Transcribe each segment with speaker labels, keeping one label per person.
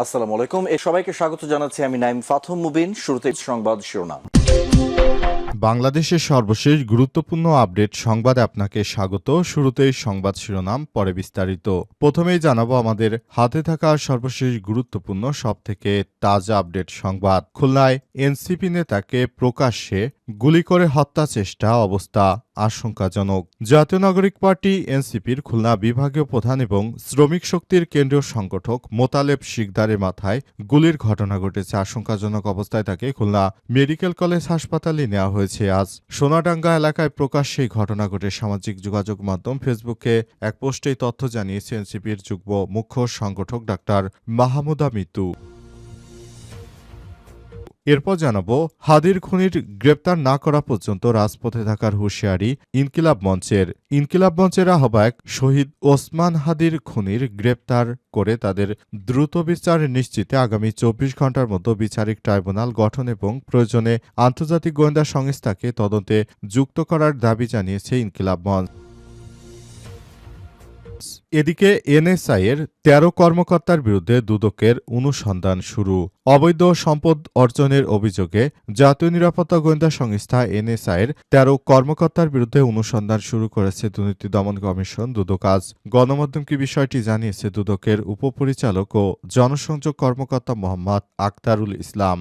Speaker 1: আসসালামু আলাইকুম। সবাইকে স্বাগত জানাচ্ছি আমি নাইম ফাথম মুবিন। শুরুতে সংবাদ শিরোনাম।
Speaker 2: বাংলাদেশের সর্বশেষ গুরুত্বপূর্ণ আপডেট সংবাদে আপনাকে স্বাগত। শুরুতেই সংবাদ শিরোনাম, পরে বিস্তারিত। প্রথমেই জানাবো আমাদের হাতে থাকা সর্বশেষ গুরুত্বপূর্ণ সবথেকে তাজা আপডেট সংবাদ। খুলনায় এনসিপি নেতাকে প্রকাশ্যে গুলি করে হত্যা চেষ্টা, অবস্থা আশঙ্কাজনক। জাতীয় নাগরিক পার্টি এনসিপির খুলনা বিভাগীয় প্রধান এবং শ্রমিক শক্তির কেন্দ্রীয় সংগঠক মোতালেব শিকদারের মাথায় গুলির ঘটনা ঘটেছে। আশঙ্কাজনক অবস্থায় তাকে খুলনা মেডিকেল কলেজ হাসপাতালে নেওয়া হয়েছে। আজ সোনাডাঙ্গা এলাকায় প্রকাশ্যে এই ঘটনা ঘটে। সামাজিক যোগাযোগ মাধ্যম ফেসবুকে এক পোস্টে তথ্য জানিয়েছে এনসিপির যুগ্ম মুখ্য সংগঠক ডাক্তার মাহমুদা মিতু। এরপর জানাবো হাদির খুনির গ্রেপ্তার না করা পর্যন্ত রাজপথে থাকার হুঁশিয়ারি ইনকিলাব মঞ্চের আহ্বায়ক শহীদ ওসমান হাদির খুনির গ্রেপ্তার করে তাদের দ্রুত বিচার নিশ্চিতে আগামী ২৪ ঘণ্টার মধ্যে বিচারিক ট্রাইব্যুনাল গঠন এবং প্রয়োজনে আন্তর্জাতিক গোয়েন্দা সংস্থাকে তদন্তে যুক্ত করার দাবি জানিয়েছে ইনকিলাব মঞ্চ। এদিকে এনএসআইয়ের ১৩ কর্মকর্তার বিরুদ্ধে দুদকের অনুসন্ধান শুরু। অবৈধ সম্পদ অর্জনের অভিযোগে জাতীয় নিরাপত্তা গোয়েন্দা সংস্থা এনএসআইয়ের ১৩ কর্মকর্তার বিরুদ্ধে অনুসন্ধান শুরু করেছে দুর্নীতি দমন কমিশন দুদক। আজ গণমাধ্যমকে বিষয়টি জানিয়েছে দুদকের উপপরিচালক ও জনসংযোগ কর্মকর্তা মোহাম্মদ আক্তারুল ইসলাম।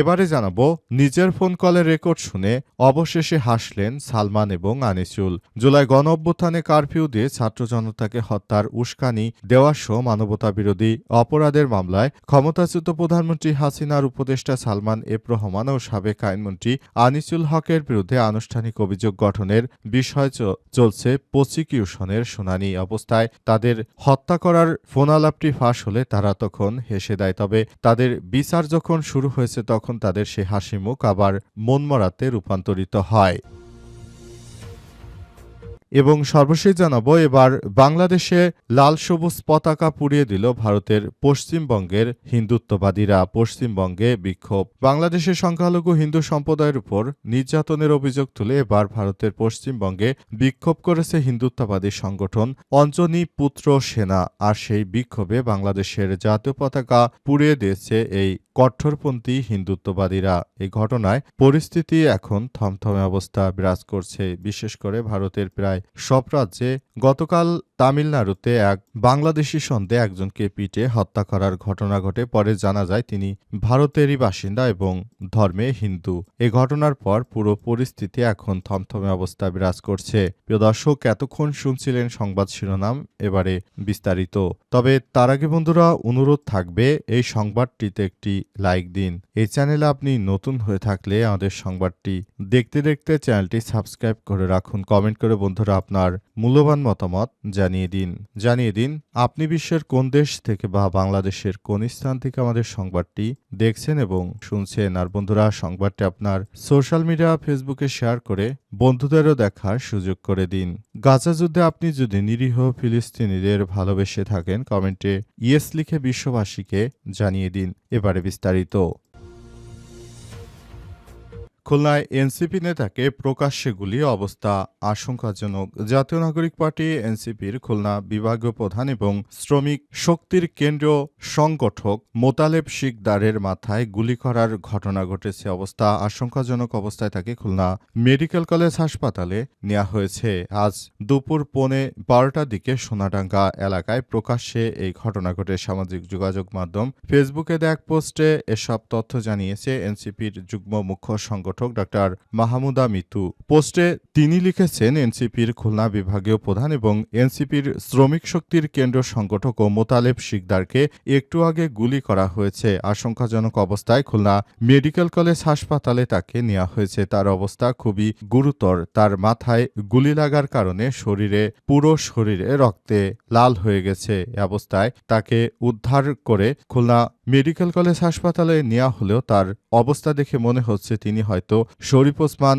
Speaker 2: এবারে জানাবো নিজের ফোন কলের রেকর্ড শুনে অবশেষে হাসলেন সালমান এবং আনিসুল। জুলাই গণ অভ্যুত্থানে কারফিউ দিয়ে ছাত্র জনতাকে হত্যার উস্কানি দেওয়াসহ মানবতাবিরোধী অপরাধের মামলায় ক্ষমতাচ্যুত প্রধানমন্ত্রী হাসিনার উপদেষ্টা সালমান এফ রহমান ও সাবেক আইনমন্ত্রী আনিসুল হকের বিরুদ্ধে আনুষ্ঠানিক অভিযোগ গঠনের বিষয়ে চলছে প্রসিকিউশনের শুনানি অবস্থায় তাদের হত্যা করার ফোনালাপটি ফাঁস হলে তারা তখন হেসে দেয়। তবে তাদের বিচার যখন শুরু হয়েছে তখন তাদের সে হাসি মুখ আবার মনমরাতে রূপান্তরিত হয়। এবং সর্বশেষ জানাবো এবার বাংলাদেশে লাল সবুজ পতাকা পুড়িয়ে দিল ভারতের পশ্চিমবঙ্গের হিন্দুত্ববাদীরা। পশ্চিমবঙ্গে বিক্ষোভ। বাংলাদেশের সংখ্যালঘু হিন্দু সম্প্রদায়ের উপর নির্যাতনের অভিযোগ তুলে এবার ভারতের পশ্চিমবঙ্গে বিক্ষোভ করেছে হিন্দুত্ববাদী সংগঠন অঞ্জনী পুত্র সেনা। আর সেই বিক্ষোভে বাংলাদেশের জাতীয় পতাকা পুড়িয়ে দিয়েছে এই কট্টরপন্থী হিন্দুত্ববাদীরা। এই ঘটনায় পরিস্থিতি এখন থমথমে অবস্থা বিরাজ করছে, বিশেষ করে ভারতের প্রায় সব রাজ্যে। গতকাল তামিলনাড়ুতে এক বাংলাদেশি সন্দেহে একজনকে পিটে হত্যা করার ঘটনা ঘটে। পরে জানা যায় তিনি ভারতেরই বাসিন্দা এবং ধর্মে হিন্দু। এ ঘটনার পর পুরো পরিস্থিতি এখন থমথমে অবস্থা বিরাজ করছে। প্রিয় দর্শক, এতক্ষণ শুনছিলেন সংবাদ শিরোনাম, এবারে বিস্তারিত। তবে তার আগে বন্ধুরা অনুরোধ থাকবে এই সংবাদটিতে একটি লাইক দিন। এই চ্যানেলে আপনি নতুন হয়ে থাকলে আমাদের সংবাদটি দেখতে দেখতে চ্যানেলটি সাবস্ক্রাইব করে রাখুন। কমেন্ট করে বন্ধুরা আপনার মূল্যবান মতামত জানিয়ে দিন আপনি বিশ্বের কোন দেশ থেকে বা বাংলাদেশের কোন স্থান থেকে আমাদের সংবাদটি দেখছেন এবং শুনছেন। আর বন্ধুরা, সংবাদটি আপনার সোশ্যাল মিডিয়া ফেসবুকে শেয়ার করে বন্ধুদেরও দেখার সুযোগ করে দিন। গাজা যুদ্ধে আপনি যদি নিরীহ ফিলিস্তিনিদের ভালোবেসে থাকেন, কমেন্টে ইয়েস লিখে বিশ্ববাসীকে জানিয়ে দিন। এবারে বিস্তারিত। খুলনায় এনসিপি নেতাকে প্রকাশ্যে গুলি, অবস্থা আশঙ্কাজনক। জাতীয় নাগরিক পার্টি এনসিপির খুলনা বিভাগীয় প্রধান এবং শ্রমিক শক্তির কেন্দ্রীয় সংগঠক মোতালেব শিকদারের মাথায় গুলি করার ঘটনা ঘটেছে। অবস্থা আশঙ্কাজনক অবস্থায় তাকে খুলনা মেডিকেল কলেজ হাসপাতালে নেওয়া হয়েছে। আজ দুপুর 12টার দিকে সোনাডাঙ্গা এলাকায় প্রকাশ্যে এই ঘটনা ঘটে। সামাজিক যোগাযোগ মাধ্যম ফেসবুকে এক পোস্টে এসব তথ্য জানিয়েছে এনসিপির যুগ্ম মুখ্য সংগঠক ডাক্তার মাহমুদা মিতু। পোস্টে তিনি লিখেছেন, এনসিপির খুলনা বিভাগীয় প্রধান এবং এনসিপির শ্রমিক শক্তির কেন্দ্র সংগঠক ও মোতালেব শিকদারকে একটু আগে গুলি করা হয়েছে। আশঙ্কাজনক অবস্থায় খুলনা মেডিকেল কলেজ হাসপাতালে তাকে নেওয়া হয়েছে। তার অবস্থা খুবই গুরুতর। তার মাথায় গুলি লাগার কারণে পুরো শরীরে রক্তে লাল হয়ে গেছে। এ অবস্থায় তাকে উদ্ধার করে খুলনা মেডিকেল কলেজ হাসপাতালে নেওয়া হলেও তার অবস্থা দেখে মনে হচ্ছে তিনি হয়তো শরীফ ওসমান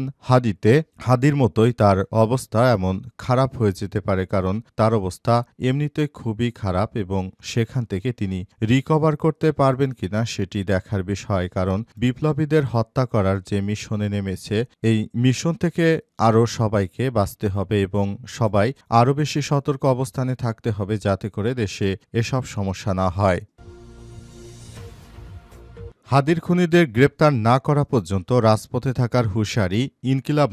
Speaker 2: হাদির মতোই তার অবস্থা এমন খারাপ হয়ে যেতে পারে, কারণ তার অবস্থা এমনিতে খুবই খারাপ এবং সেখান থেকে তিনি রিকভার করতে পারবেন কিনা সেটি দেখার বিষয়। কারণ বিপ্লবীদের হত্যা করার যে মিশনে নেমেছে, এই মিশন থেকে আরও সবাইকে বাঁচতে হবে এবং সবাই আরও বেশি সতর্ক অবস্থানে থাকতে হবে যাতে করে দেশে এসব সমস্যা না হয়। হাদির খুনিদের গ্রেপ্তার না করা পর্যন্ত রাজপথে থাকার হুঁশিয়ারি ইনকিলাব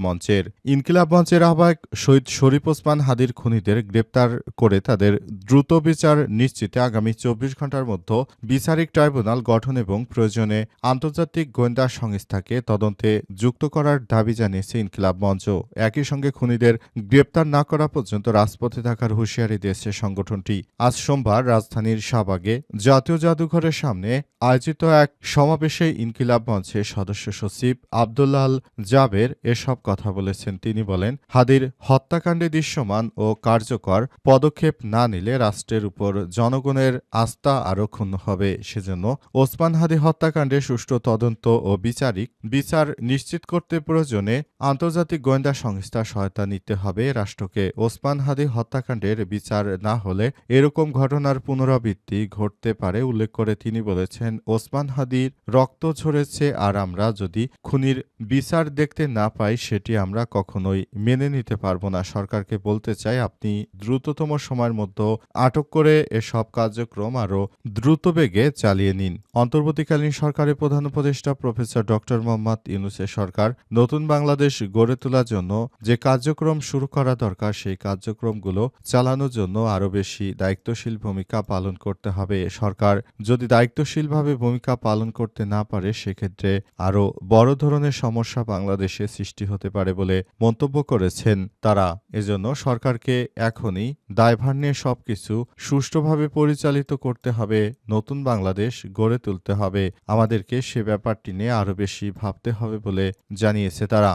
Speaker 2: মঞ্চের আহ্বায়ক শহীদ শরীফ ওসমান হাদির খুনিদের গ্রেপ্তার করে তাদের দ্রুত বিচার নিশ্চিতে আগামী ২৪ ঘণ্টার মধ্যে বিচারিক ট্রাইব্যুনাল গঠন এবং প্রয়োজনে আন্তর্জাতিক গোয়েন্দা সংস্থাকে তদন্তে যুক্ত করার দাবি জানিয়েছে ইনকিলাব মঞ্চ। একই সঙ্গে খুনিদের গ্রেপ্তার না করা পর্যন্ত রাজপথে থাকার হুঁশিয়ারি দিয়েছে সংগঠনটি। আজ সোমবার রাজধানীর শাহবাগে জাতীয় জাদুঘরের সামনে আয়োজিত এক সমাবেশে ইনকিলাব মঞ্চের সদস্য সচিব আব্দুল্লাহ জাবের এসব কথা বলেছেন। তিনি বলেন, হাদির হত্যাকাণ্ডে দৃশ্যমান ও কার্যকর পদক্ষেপ না নিলে রাষ্ট্রের উপর জনগণের আস্থা আরও ক্ষুণ্ণ হবে। সেজন্য ওসমান হাদি হত্যাকাণ্ডে সুষ্ঠু তদন্ত ও বিচার নিশ্চিত করতে প্রয়োজনে আন্তর্জাতিক গোয়েন্দা সংস্থার সহায়তা নিতে হবে রাষ্ট্রকে। ওসমান হাদি হত্যাকাণ্ডের বিচার না হলে এরকম ঘটনার পুনরাবৃত্তি ঘটতে পারে উল্লেখ করে তিনি বলেছেন, ওসমান হাদির রক্ত ঝরেছে আর আমরা যদি খুনির বিচার দেখতে না পাই সেটি আমরা কখনোই মেনে নিতে পারবো না। সরকারকে বলতে চাই, আপনি দ্রুততম সময়ের মধ্যে আটক করে এসব কার্যক্রম আরও দ্রুত বেগে চালিয়ে নিন। অন্তর্বর্তীকালীন সরকারের প্রধান উপদেষ্টা প্রফেসর ডক্টর মোহাম্মদ ইউনূসের সরকার নতুন বাংলাদেশ গড়ে তোলার জন্য যে কার্যক্রম শুরু করা দরকার সেই কার্যক্রমগুলো চালানোর জন্য আরও বেশি দায়িত্বশীল ভূমিকা পালন করতে হবে। সরকার যদি দায়িত্বশীলভাবে ভূমিকা পালন করতে না পারে সেক্ষেত্রে আরও বড় ধরনের সমস্যা বাংলাদেশে সৃষ্টি হতে পারে বলে মন্তব্য করেছেন তারা। এজন্য সরকারকে এখনই দায়ভার নিয়ে সবকিছু সুষ্ঠুভাবে পরিচালিত করতে হবে, নতুন বাংলাদেশ গড়ে তুলতে হবে। আমাদেরকে সে ব্যাপারটি নিয়ে আরও বেশি ভাবতে হবে বলে জানিয়েছে তারা।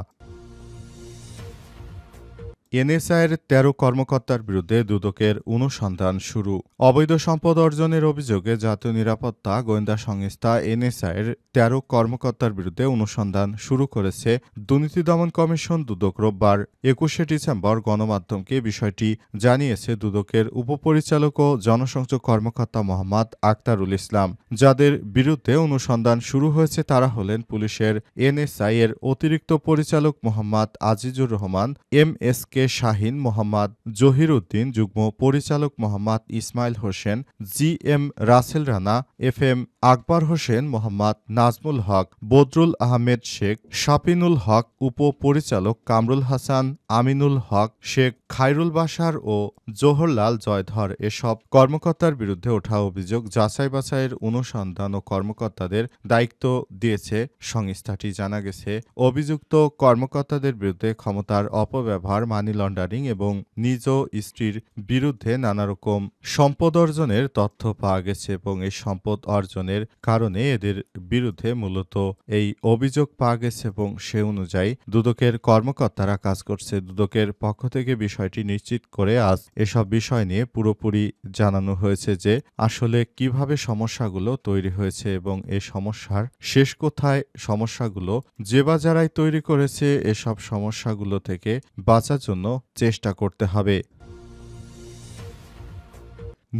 Speaker 2: এনএসআইয়ের ১৩ কর্মকর্তার বিরুদ্ধে দুদকের অনুসন্ধান শুরু। অবৈধ সম্পদ অর্জনের অভিযোগে জাতীয় নিরাপত্তা গোয়েন্দা সংস্থা এনএসআইয়ের ১৩ কর্মকর্তার বিরুদ্ধে অনুসন্ধান শুরু করেছে দুর্নীতি দমন কমিশন দুদক। রোববার ২১শে ডিসেম্বর গণমাধ্যমকে বিষয়টি জানিয়েছে দুদকের উপপরিচালক ও জনসংযোগ কর্মকর্তা মোহাম্মদ আক্তারুল ইসলাম। যাদের বিরুদ্ধে অনুসন্ধান শুরু হয়েছে তারা হলেন পুলিশের এনএসআই এর অতিরিক্ত পরিচালক মোহাম্মদ আজিজুর রহমান, এমএসকে শাহিন, মোহাম্মদ জহির উদ্দিন, যুগ্ম পরিচালক মোহাম্মদ ইসমাইল হোসেন, জিএম রাসেল রানা, এফএম আকবর হোসেন, মোহাম্মদ নাজমুল হক, বদরুল আহমেদ শেখ, শাপিনুল হক, উপপরিচালক কামরুল হাসান, আমিনুল হক, শেখ খায়রুল বাশার ও জোহরলাল জয়ধর। এসব কর্মকর্তার বিরুদ্ধে ওঠা অভিযোগ যাচাই বাছাইয়ের অনুসন্ধান ও কর্মকর্তাদের দায়িত্ব দিয়েছে সংস্থাটি। জানা গেছে, অভিযুক্ত কর্মকর্তাদের বিরুদ্ধে ক্ষমতার অপব্যবহার, মানি লন্ডারিং এবং নিজ স্ত্রীর বিরুদ্ধে নানারকম সম্পদ অর্জনের তথ্য পাওয়া গেছে এবং এই সম্পদ অর্জনের কারণে এদের বিরুদ্ধে মূলত এই অভিযোগ পাওয়া গেছে এবং সে অনুযায়ী দুদকের কর্মকর্তারা কাজ করছে। দুদকের পক্ষ থেকে বিষয়টি নিশ্চিত করে আজ এসব বিষয় নিয়ে পুরোপুরি জানানো হয়েছে যে আসলে কিভাবে সমস্যাগুলো তৈরি হয়েছে এবং এই সমস্যার শেষ কোথায়। সমস্যাগুলো যে বা যারাই তৈরি করেছে এসব সমস্যাগুলো থেকে বাঁচার জন্য চেষ্টা করতে হবে।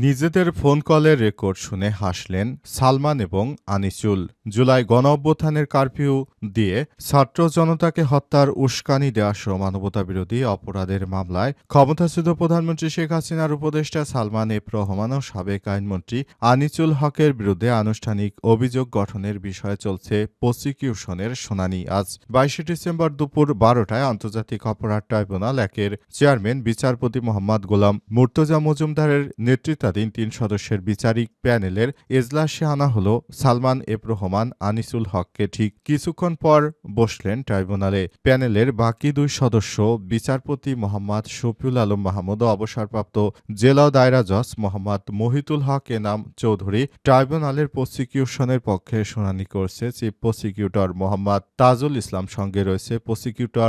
Speaker 2: নিজেদের ফোন কলের রেকর্ড শুনে হাসলেন সালমান এবং আনিসুল। জুলাই গণঅভ্যুত্থানের কারফিউ দিয়ে ছাত্র জনতাকে হত্যার উস্কানি দেওয়া সহ মানবতাবিরোধী অপরাধের মামলায় ক্ষমতাচ্যুত প্রধানমন্ত্রী শেখ হাসিনার উপদেষ্টা সালমান এফ রহমান ও সাবেক আইনমন্ত্রী আনিসুল হকের বিরুদ্ধে আনুষ্ঠানিক অভিযোগ গঠনের বিষয়ে চলছে প্রসিকিউশনের শুনানি। আজ ২২শে ডিসেম্বর দুপুর ১২টায় আন্তর্জাতিক অপরাধ ট্রাইব্যুনাল ১-এর চেয়ারম্যান বিচারপতি মোহাম্মদ গোলাম মুর্তজা মজুমদারের নেতৃত্বাধীন ৩ সদস্যের বিচারিক প্যানেলের এজলাসে আনা হল সালমান এফ রহমান, আনিসুল হককে। ঠিক কিছুক্ষণ পর বসলেন ট্রাইব্যুনালে। প্যানেলের বাকি ২ সদস্য বিচারপতি মোহাম্মদ শফিউল আলম মাহমুদ ও অবসরপ্রাপ্ত জেলা দায়রা জজ মোহাম্মদ মহিতুল হক এনাম চৌধুরী। ট্রাইব্যুনালের প্রসিকিউশনের পক্ষে শুনানি করছে চিফ প্রসিকিউটর মোহাম্মদ তাজুল ইসলাম, সঙ্গে রয়েছে প্রসিকিউটর